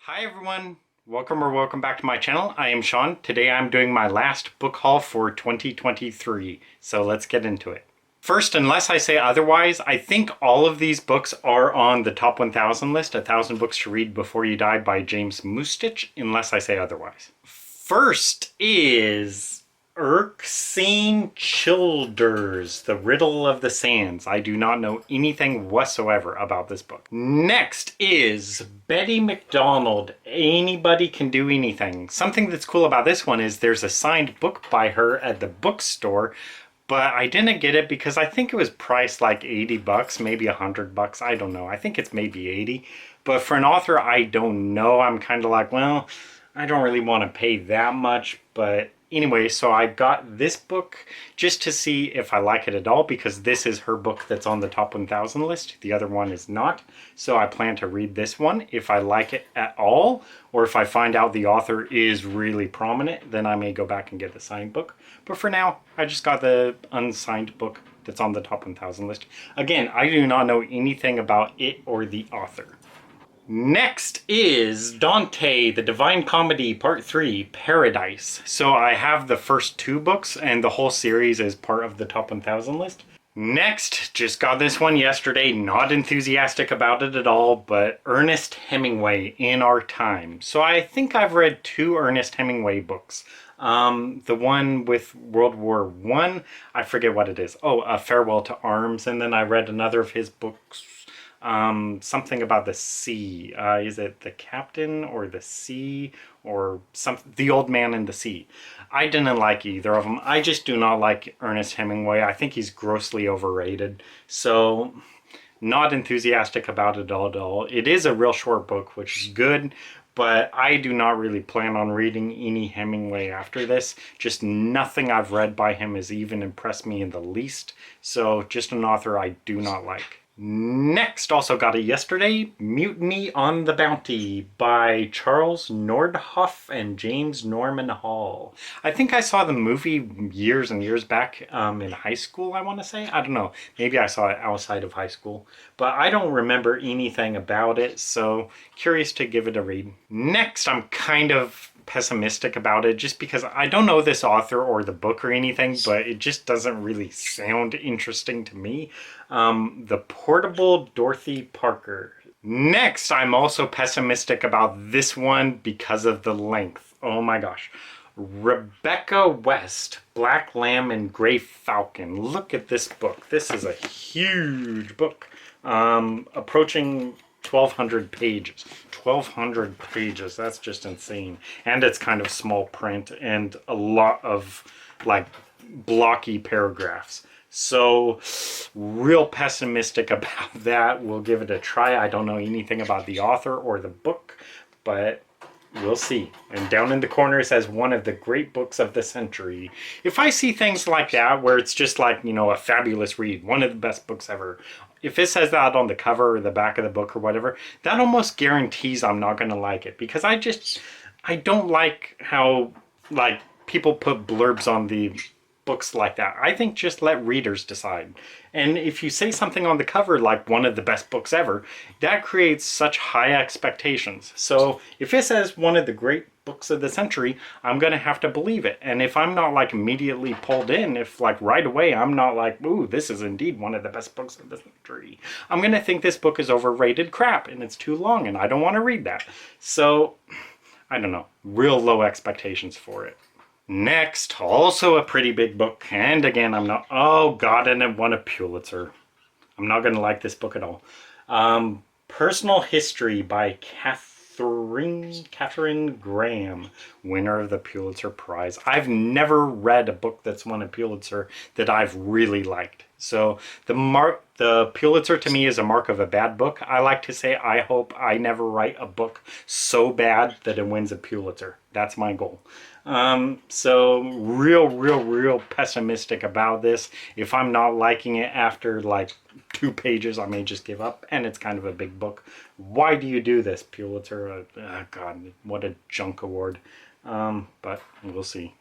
Hi everyone, welcome back to my channel. I am Sean. Today I'm doing my last book haul for 2023, so let's get into it. First, unless I say otherwise, I think all of these books are on the top 1000 list, 1000 books to read before you die by James Mustich, unless I say otherwise. First is Erskine Childers, The Riddle of the Sands. I do not know anything whatsoever about this book. Next is Betty McDonald, Anybody Can Do Anything. Something that's cool about this one is there's a signed book by her at the bookstore, but I didn't get it because I think it was priced like 80 bucks, maybe 100 bucks. I don't know. I think it's maybe 80. But for an author, I don't know. I'm kind of like, well, I don't really want to pay that much, but anyway, so I got this book just to see if I like it at all, because this is her book that's on the top 1000 list. The other one is not. So I plan to read this one. If I like it at all, or if I find out the author is really prominent, then I may go back and get the signed book. But for now, I just got the unsigned book that's on the top 1000 list. Again, I do not know anything about it or the author. Next is Dante, The Divine Comedy, Part 3, Paradise. So I have the first two books, and the whole series is part of the top 1000 list. Next, just got this one yesterday, not enthusiastic about it at all, but Ernest Hemingway, In Our Time. So I think I've read two Ernest Hemingway books. The one with World War One, I forget what it is. Oh, A Farewell to Arms, and then I read another of his books, something about the sea. Is it The Captain or The Sea or something? The Old Man in the Sea. I didn't like either of them. I just do not like Ernest Hemingway. I think he's grossly overrated. So not enthusiastic about it at all. It is a real short book, which is good, but I do not really plan on reading any Hemingway after this. Just nothing I've read by him has even impressed me in the least. So just an author I do not like. Next, also got it yesterday, Mutiny on the Bounty by Charles Nordhoff and James Norman Hall. I think I saw the movie years and years back in high school, I want to say. I don't know. Maybe I saw it outside of high school. But I don't remember anything about it, so curious to give it a read. Next, I'm kind of pessimistic about it just because I don't know this author or the book or anything, but it just doesn't really sound interesting to me. The Portable Dorothy Parker. Next, I'm also pessimistic about this one because of the length. Oh my gosh. Rebecca West, Black Lamb and Gray Falcon. Look at this book. This is a huge book. Approaching 1200 pages. 1200 pages. That's just insane. And it's kind of small print and a lot of like blocky paragraphs. So real pessimistic about that. We'll give it a try. I don't know anything about the author or the book, but we'll see. And down in the corner it says one of the great books of the century. If I see things like that where it's just like, you know, a fabulous read, one of the best books ever, if it says that on the cover or the back of the book or whatever, that almost guarantees I'm not going to like it, because I don't like how like people put blurbs on the books like that. I think just let readers decide. And if you say something on the cover like one of the best books ever, that creates such high expectations. So if it says one of the great books of the century, I'm gonna have to believe it. And if I'm not like immediately pulled in, if like right away I'm not like, ooh, this is indeed one of the best books of the century, I'm gonna think this book is overrated crap and it's too long and I don't want to read that. So I don't know, real low expectations for it. Next, also a pretty big book, and again, I'm not, oh god, and it won a Pulitzer. I'm not going to like this book at all. Personal History by Katharine Graham, winner of the Pulitzer Prize. I've never read a book that's won a Pulitzer that I've really liked. So the Pulitzer to me is a mark of a bad book. I like to say I hope I never write a book so bad that it wins a Pulitzer. That's my goal. So real pessimistic about this. If I'm not liking it after like 2 pages, I may just give up, and it's kind of a big book. Why do you do this, Pulitzer? God, what a junk award. But we'll see.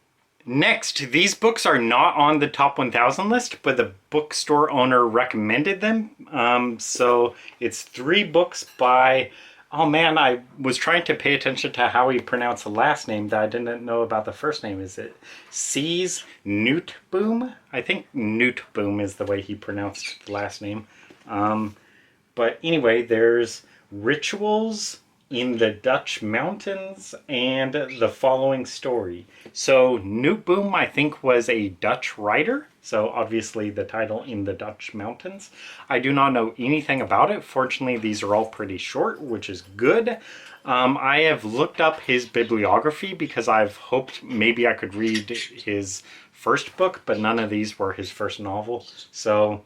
Next, these books are not on the top 1000 list, but the bookstore owner recommended them. So it's 3 books by Oh man, I was trying to pay attention to how he pronounced the last name that I didn't know about the first name. Is it Sees Nooteboom? I think Nooteboom is the way he pronounced the last name. But anyway, there's Rituals in the Dutch Mountains and the following story. So Nooteboom, I think, was a Dutch writer. So obviously the title In the Dutch Mountains. I do not know anything about it. Fortunately, these are all pretty short, which is good. I have looked up his bibliography because I've hoped maybe I could read his first book, but none of these were his first novel. So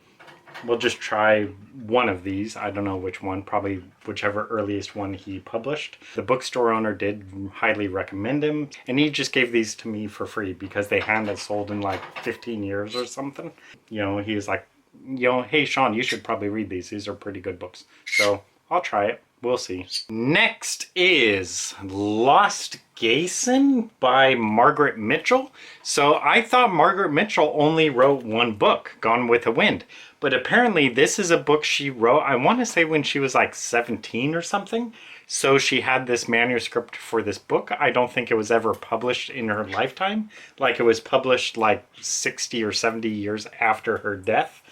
we'll just try one of these. I don't know which one, probably whichever earliest one he published. The bookstore owner did highly recommend him, and he just gave these to me for free because they hadn't sold in like 15 years or something. You know, he was like, you know, hey Sean, you should probably read these. These are pretty good books. So I'll try it. We'll see. Next is Lost Gayson by Margaret Mitchell. So I thought Margaret Mitchell only wrote one book, Gone with the Wind. But apparently this is a book she wrote, I want to say when she was like 17 or something. So she had this manuscript for this book. I don't think it was ever published in her lifetime. Like it was published like 60 or 70 years after her death.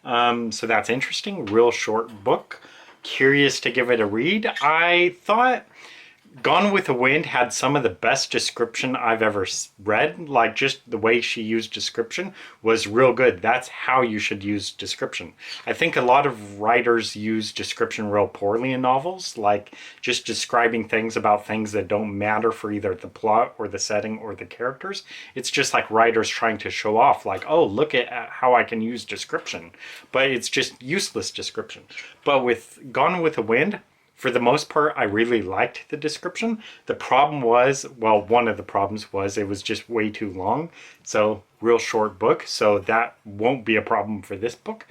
So that's interesting. Real short book. Curious to give it a read. I thought Gone with the Wind had some of the best description I've ever read. Like just the way she used description was real good. That's how you should use description. I think a lot of writers use description real poorly in novels, like just describing things about things that don't matter for either the plot or the setting or the characters. It's just like writers trying to show off, like, oh, look at how I can use description. But it's just useless description. But with Gone with the Wind, for the most part, I really liked the description. The problem was, well, one of the problems was it was just way too long. So, real short book. So that won't be a problem for this book.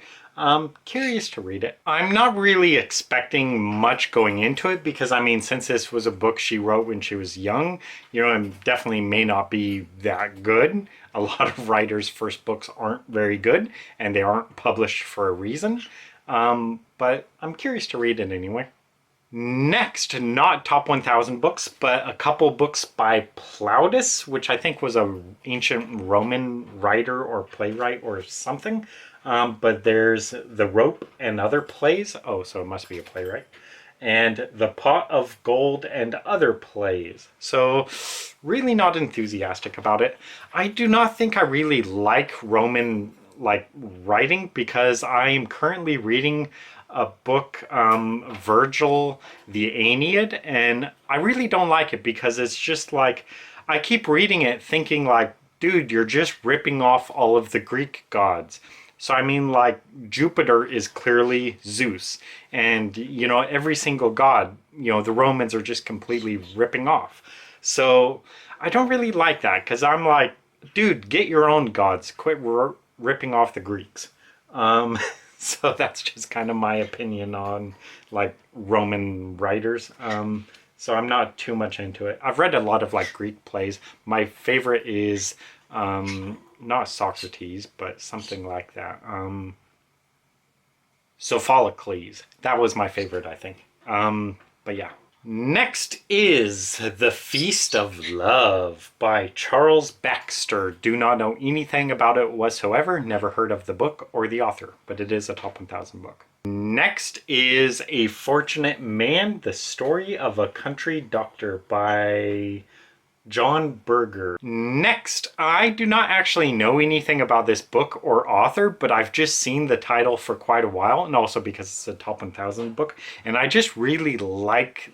Curious to read it. I'm not really expecting much going into it because, I mean, since this was a book she wrote when she was young, you know, it definitely may not be that good. A lot of writers' first books aren't very good and they aren't published for a reason. But I'm curious to read it anyway. Next, not top 1000 books, but a couple books by Plautus, which I think was an ancient Roman writer or playwright or something. But there's The Rope and Other Plays. Oh, so it must be a playwright. And The Pot of Gold and Other Plays. So, really not enthusiastic about it. I do not think I really like Roman writing because I am currently reading a book, Virgil, the Aeneid, and I really don't like it because it's just like, I keep reading it thinking like, dude, you're just ripping off all of the Greek gods. So I mean, like, Jupiter is clearly Zeus, and, you know, every single god, you know, the Romans are just completely ripping off. So I don't really like that because I'm like, dude, get your own gods, quit ripping off the Greeks. So that's just kind of my opinion on like Roman writers. So I'm not too much into it. I've read a lot of like Greek plays. My favorite is not Socrates, but something like that. Sophocles. That was my favorite, I think. But yeah. Next is The Feast of Love by Charles Baxter. Do not know anything about it whatsoever. Never heard of the book or the author, but it is a top 1000 book. Next is A Fortunate Man, The Story of a Country Doctor by John Berger. Next, I do not actually know anything about this book or author, but I've just seen the title for quite a while, and also because it's a top 1000 book, and I just really like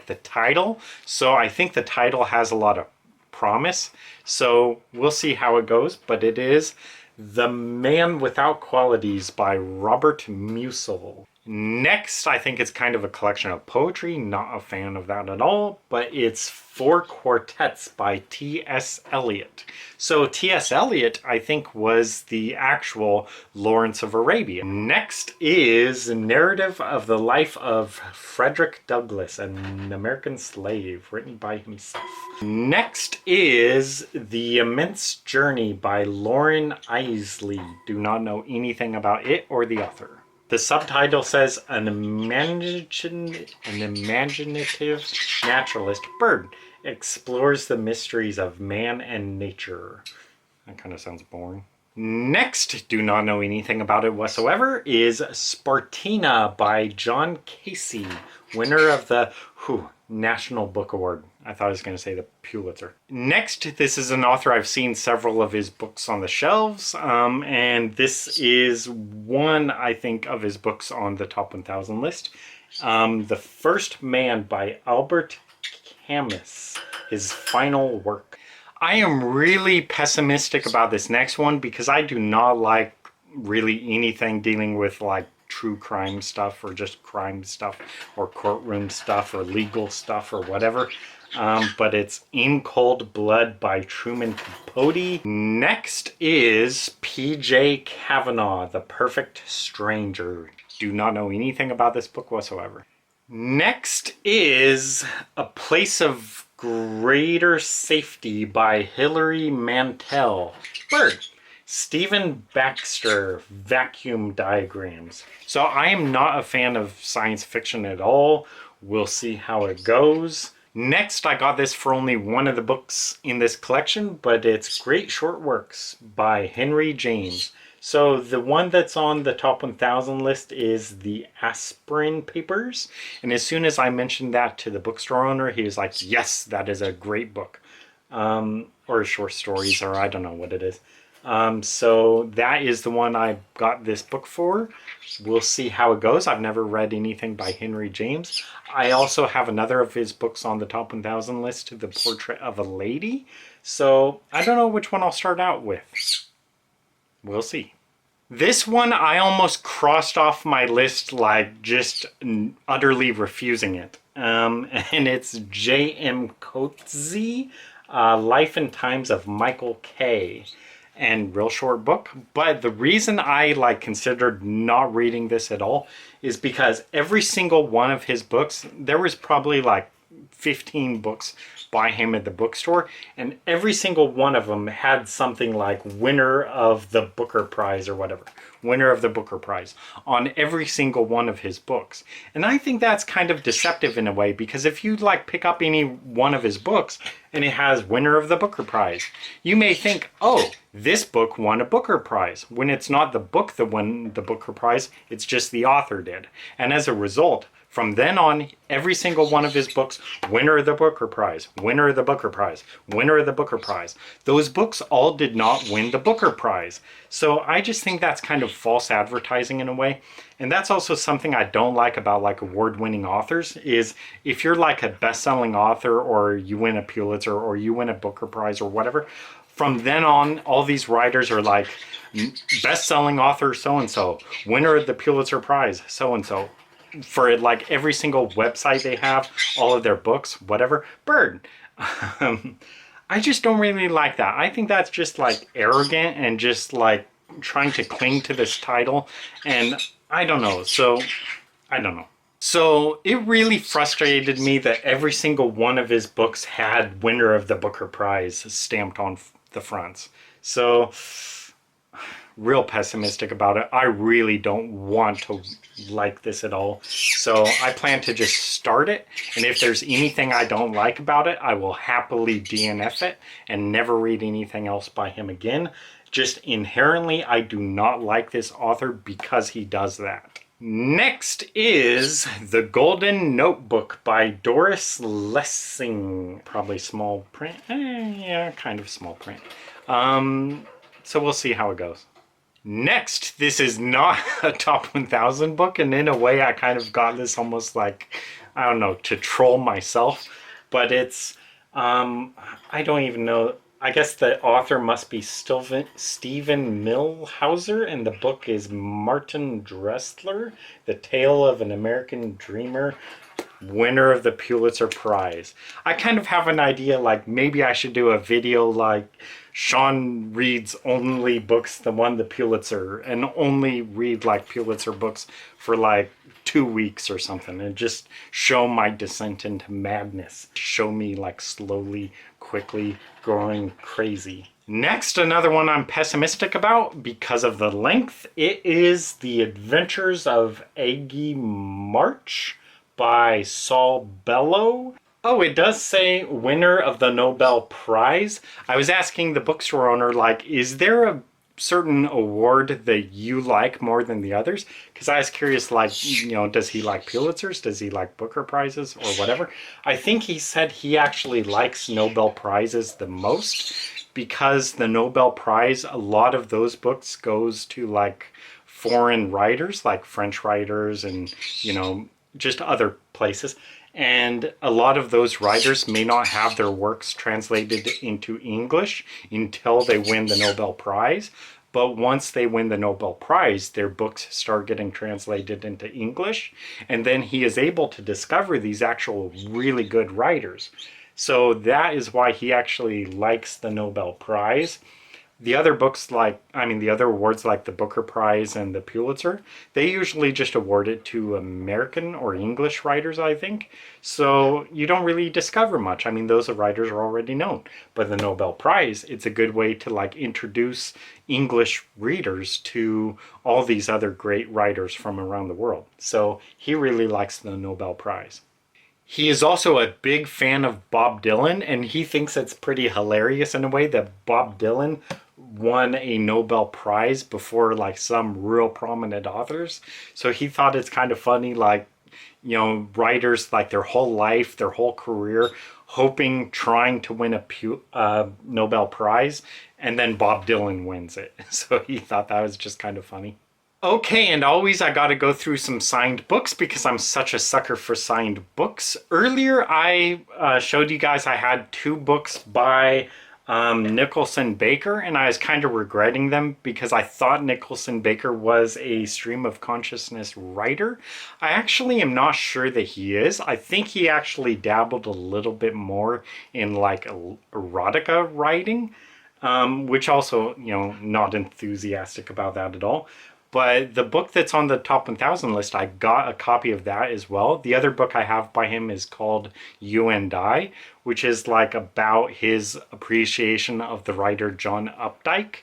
the title, so I think the title has a lot of promise. So we'll see how it goes, but it is The Man Without Qualities by Robert Musil. Next, I think it's kind of a collection of poetry. Not a fan of that at all, but it's Four Quartets by T.S. Eliot. So T.S. Eliot, I think, was the actual Lawrence of Arabia. Next is Narrative of the Life of Frederick Douglass, an American slave, written by himself. Next is The Immense Journey by Lauren Isley. Do not know anything about it or the author. The subtitle says an imaginative naturalist bird explores the mysteries of man and nature. That kind of sounds boring. Next, do not know anything about it whatsoever, is Spartina by John Casey, winner of the National Book Award. I thought I was going to say the Pulitzer. Next, this is an author I've seen several of his books on the shelves, and this is one, I think, of his books on the top 1,000 list. The First Man by Albert Camus, his final work. I am really pessimistic about this next one because I do not like really anything dealing with like true crime stuff or just crime stuff or courtroom stuff or legal stuff or whatever. But it's In Cold Blood by Truman Capote. Next is P.J. Kavanaugh, The Perfect Stranger. Do not know anything about this book whatsoever. Next is A Place of Greater Safety by Hilary Mantel. Bird. Stephen Baxter, Vacuum Diagrams. So I am not a fan of science fiction at all. We'll see how it goes. Next, I got this for only one of the books in this collection, but it's Great Short Works by Henry James. So the one that's on the top 1,000 list is the Aspirin Papers. And as soon as I mentioned that to the bookstore owner, he was like, yes, that is a great book. Or short stories, or I don't know what it is. So that is the one I got this book for. We'll see how it goes. I've never read anything by Henry James. I also have another of his books on the top 1,000 list, The Portrait of a Lady. So I don't know which one I'll start out with. We'll see. This one I almost crossed off my list, like just utterly refusing it. And it's J.M. Coetzee, Life and Times of Michael Kay. And real short book. But the reason I considered not reading this at all is because every single one of his books, there was probably 15 books by him at the bookstore, and every single one of them had something like winner of the Booker Prize or whatever, winner of the Booker Prize on every single one of his books. And I think that's kind of deceptive in a way, because if you pick up any one of his books and it has winner of the Booker Prize, you may think, oh, this book won a Booker Prize, when it's not the book that won the Booker Prize, it's just the author did. And as a result, from then on, every single one of his books, winner of the Booker Prize, winner of the Booker Prize, winner of the Booker Prize. Those books all did not win the Booker Prize. So I just think that's kind of false advertising in a way. And that's also something I don't like about award-winning authors, is if you're a best-selling author, or you win a Pulitzer, or you win a Booker Prize or whatever, from then on, all these writers are best-selling author so-and-so, winner of the Pulitzer Prize so-and-so. For every single website they have, all of their books, whatever, bird. I just don't really like that. I think that's just arrogant and just trying to cling to this title, and I don't know. So it really frustrated me that every single one of his books had winner of the Booker Prize stamped on the fronts. So real pessimistic about it. I really don't want to like this at all. So I plan to just start it, and if there's anything I don't like about it, I will happily DNF it and never read anything else by him again. Just inherently, I do not like this author because he does that. Next is The Golden Notebook by Doris Lessing. Probably small print. Yeah, kind of small print. So we'll see how it goes. Next, this is not a top 1,000 book, and in a way I kind of got this almost I don't know, to troll myself, but it's, I don't even know, I guess the author must be Stephen Millhauser, and the book is Martin Dressler, The Tale of an American Dreamer, winner of the Pulitzer Prize. I kind of have an idea, maybe I should do a video Sean reads only books that won the Pulitzer, and only read Pulitzer books for 2 weeks or something, and just show my descent into madness. Show me slowly, quickly growing crazy. Next, another one I'm pessimistic about because of the length. It is The Adventures of Aggie March by Saul Bellow. Oh, it does say winner of the Nobel Prize. I was asking the bookstore owner, like, is there a certain award that you like more than the others? Because I was curious, like, does he like Pulitzers? Does he like Booker Prizes or whatever? I think he said he actually likes Nobel Prizes the most because the Nobel Prize, a lot of those books goes to like foreign writers, like French writers and, just other places. And a lot of those writers may not have their works translated into English until they win the Nobel Prize. But once they win the Nobel Prize, their books start getting translated into English. And then he is able to discover these actual really good writers. So that is why he actually likes the Nobel Prize. The other books the other awards like the Booker Prize and the Pulitzer, they usually just award it to American or English writers, I think. So you don't really discover much. Those writers are already known. But the Nobel Prize, it's a good way to introduce English readers to all these other great writers from around the world. So he really likes the Nobel Prize. He is also a big fan of Bob Dylan, and he thinks it's pretty hilarious in a way that Bob Dylan won a Nobel Prize before some real prominent authors. So he thought it's kind of funny, writers their whole life, their whole career, trying to win a Nobel Prize, and then Bob Dylan wins it. So he thought that was just kind of funny. Okay, and always I gotta go through some signed books because I'm such a sucker for signed books. Earlier I showed you guys I had 2 books by Nicholson Baker, and I was kind of regretting them because I thought Nicholson Baker was a stream of consciousness writer. I actually am not sure that he is. I think he actually dabbled a little bit more in erotica writing, which also, not enthusiastic about that at all. But the book that's on the top 1000 list, I got a copy of that as well. The other book I have by him is called You and I, which is about his appreciation of the writer John Updike.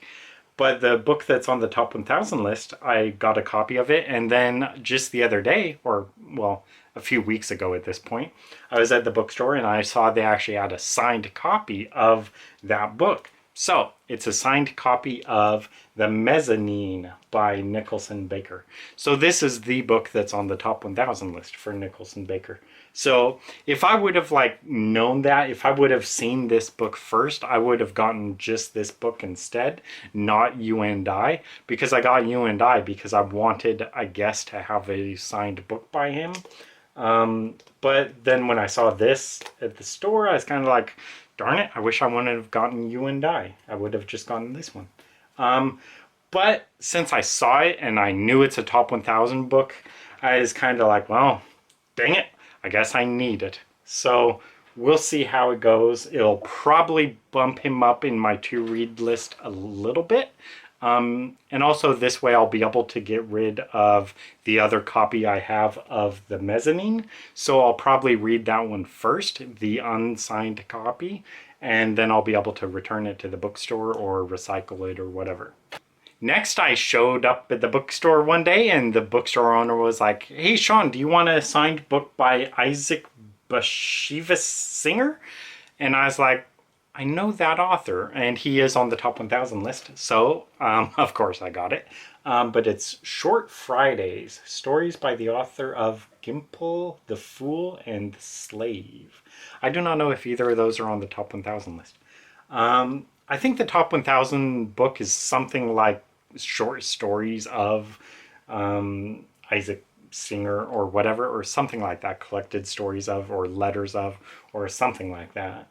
But the book that's on the top 1000 list, I got a copy of it. And then just the other day, a few weeks ago at this point, I was at the bookstore and I saw they actually had a signed copy of that book. So it's a signed copy of The Mezzanine by Nicholson Baker. So this is the book that's on the top 1000 list for Nicholson Baker. So if I would have known that, if I would have seen this book first, I would have gotten just this book instead, not You and I, because I got You and I because I wanted, I guess, to have a signed book by him. But then when I saw this at the store, I was kind of like, darn it, I wish I wouldn't have gotten You and I. I would have just gotten this one. But since I saw it and I knew it's a top 1000 book, I was kind of like, well, dang it, I guess I need it. So we'll see how it goes. It'll probably bump him up in my to-read list a little bit. And also this way I'll be able to get rid of the other copy I have of The Mezzanine. So I'll probably read that one first, the unsigned copy, and then I'll be able to return it to the bookstore or recycle it or whatever. Next, I showed up at the bookstore one day and the bookstore owner was like, hey Sean, do you want a signed book by Isaac Bashevis Singer? And I was like, I know that author, and he is on the top 1000 list, so of course I got it. But it's Short Fridays, stories by the author of Gimple, The Fool, and The Slave. I do not know if either of those are on the top 1000 list. I think the top 1000 book is something like short stories of Isaac Singer or whatever, or something like that, collected stories of, or letters of, or something like that.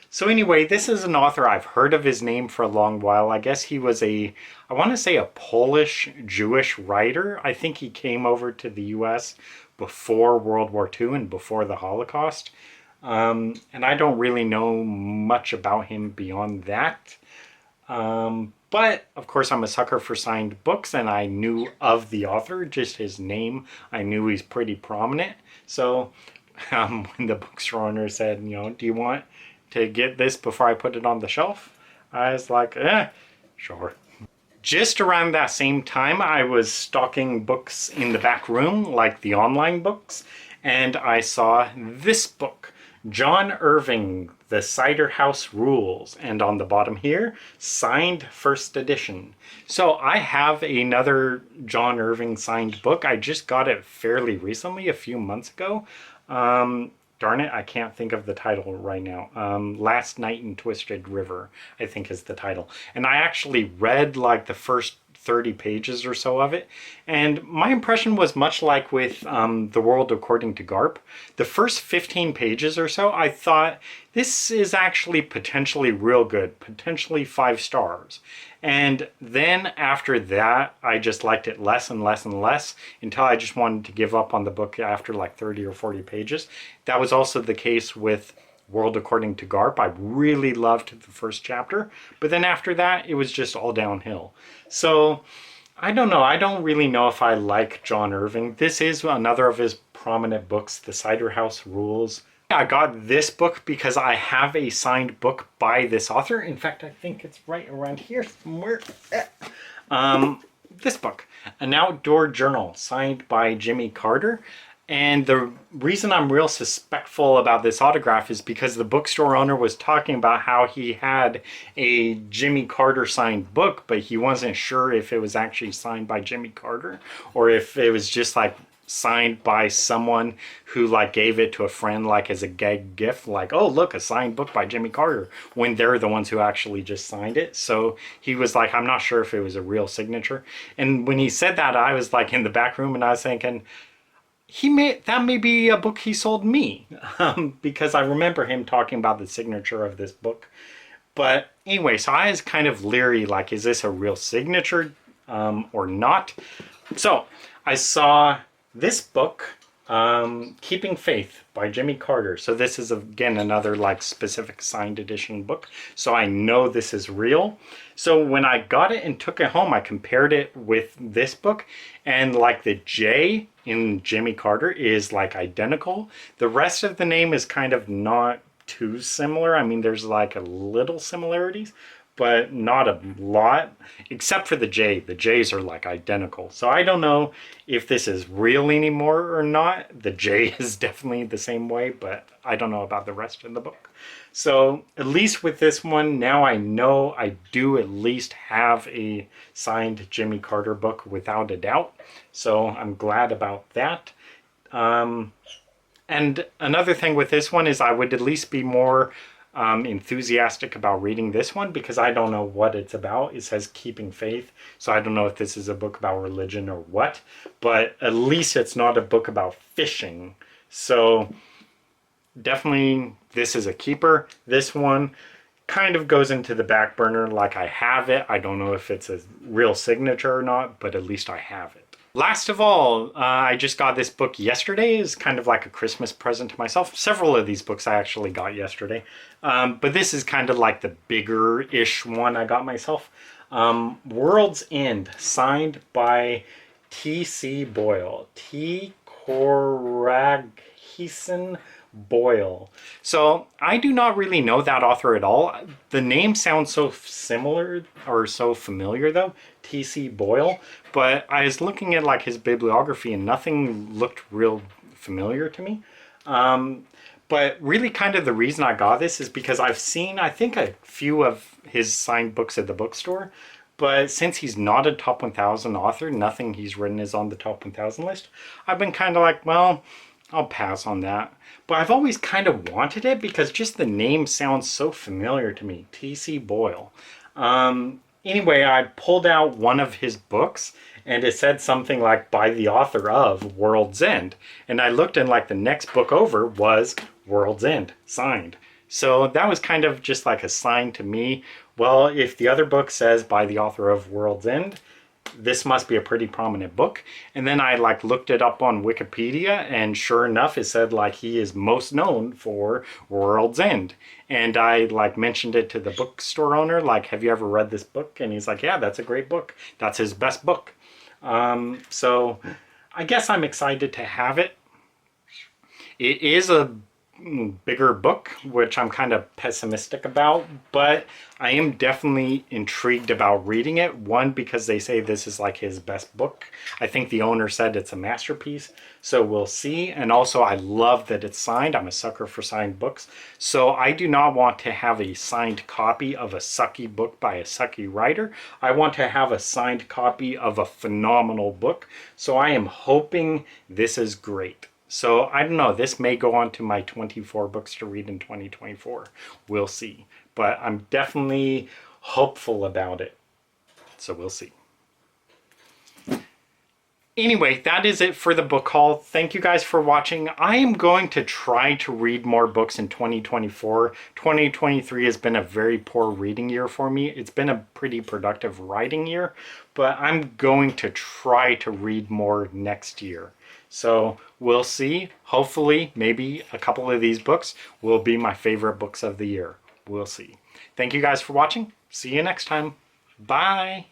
So anyway, this is an author, I've heard of his name for a long while. I guess he was I want to say a Polish Jewish writer. I think he came over to the US before World War II and before the Holocaust. And I don't really know much about him beyond that. But of course I'm a sucker for signed books and I knew of the author, just his name. I knew he's pretty prominent. So when the bookstore owner said, do you want to get this before I put it on the shelf? I was like, sure. Just around that same time, I was stalking books in the back room, like the online books, and I saw this book, John Irving, The Cider House Rules, and on the bottom here, signed first edition. So I have another John Irving signed book. I just got it fairly recently, a few months ago. Darn it, I can't think of the title right now. Last Night in Twisted River, I think is the title. And I actually read like the first 30 pages or so of it. And my impression was much like with The World According to Garp. The first 15 pages or so, I thought, this is actually potentially real good, potentially 5 stars. And then after that, I just liked it less and less and less until I just wanted to give up on the book after like 30 or 40 pages. That was also the case with World According to Garp. I really loved the first chapter, but then after that, it was just all downhill. So I don't know. I don't really know if I like John Irving. This is another of his prominent books, The Cider House Rules. I got this book because I have a signed book by this author. In fact, I think it's right around here somewhere. This book, An Outdoor Journal, signed by Jimmy Carter. And the reason I'm real suspectful about this autograph is because the bookstore owner was talking about how he had a Jimmy Carter signed book, but he wasn't sure if it was actually signed by Jimmy Carter or if it was just like signed by someone who like gave it to a friend like as a gag gift, like, oh look, a signed book by Jimmy Carter, when they're the ones who actually just signed it. So he was like, I'm not sure if it was a real signature. And when he said that, I was like in the back room and I was thinking, that may be a book he sold me, because I remember him talking about the signature of this book. But anyway, so I was kind of leery, like, is this a real signature or not? So I saw this book, Keeping Faith by Jimmy Carter. So this is, again, another like specific signed edition book. So I know this is real. So when I got it and took it home, I compared it with this book, and like the J in Jimmy Carter is like identical. The rest of the name is kind of not too similar. I mean, there's like a little similarities, but not a lot, except for the J. The J's are like identical. So I don't know if this is real anymore or not. The J is definitely the same way, but I don't know about the rest of the book. So at least with this one, now I know I do at least have a signed Jimmy Carter book without a doubt. So I'm glad about that. And another thing with this one is I would at least be more enthusiastic about reading this one because I don't know what it's about. It says Keeping Faith, so I don't know if this is a book about religion or what, but at least it's not a book about fishing. So definitely this is a keeper. This one kind of goes into the back burner, like I have it. I don't know if it's a real signature or not, but at least I have it. Last of all, I just got this book yesterday. It's kind of like a Christmas present to myself. Several of these books I actually got yesterday. But this is kind of like the bigger-ish one I got myself. World's End, signed by T.C. Boyle. T. Coraghison Boyle. So I do not really know that author at all. The name sounds so similar or so familiar though, T.C. Boyle, but I was looking at like his bibliography and nothing looked real familiar to me. But really kind of the reason I got this is because I've seen, I think, a few of his signed books at the bookstore, but since he's not a top 1000 author, nothing he's written is on the top 1000 list, I've been kind of like, well, I'll pass on that. But I've always kind of wanted it because just the name sounds so familiar to me, T.C. Boyle. Anyway, I pulled out one of his books and it said something like by the author of World's End. And I looked and like the next book over was World's End, signed. So that was kind of just like a sign to me. Well, if the other book says by the author of World's End, this must be a pretty prominent book. And then I like looked it up on Wikipedia, and sure enough it said like he is most known for World's End. And I like mentioned it to the bookstore owner, like, have you ever read this book? And he's like, yeah, that's a great book, that's his best book. So I guess I'm excited to have it. It is a bigger book, which I'm kind of pessimistic about, but I am definitely intrigued about reading it. One, because they say this is like his best book. I think the owner said it's a masterpiece, so we'll see. And also I love that it's signed. I'm a sucker for signed books. So I do not want to have a signed copy of a sucky book by a sucky writer. I want to have a signed copy of a phenomenal book. So I am hoping this is great. So I don't know, this may go on to my 24 books to read in 2024. We'll see. But I'm definitely hopeful about it. So we'll see. Anyway, that is it for the book haul. Thank you guys for watching. I am going to try to read more books in 2024. 2023 has been a very poor reading year for me. It's been a pretty productive writing year, but I'm going to try to read more next year. So we'll see. Hopefully, maybe a couple of these books will be my favorite books of the year. We'll see. Thank you guys for watching. See you next time. Bye.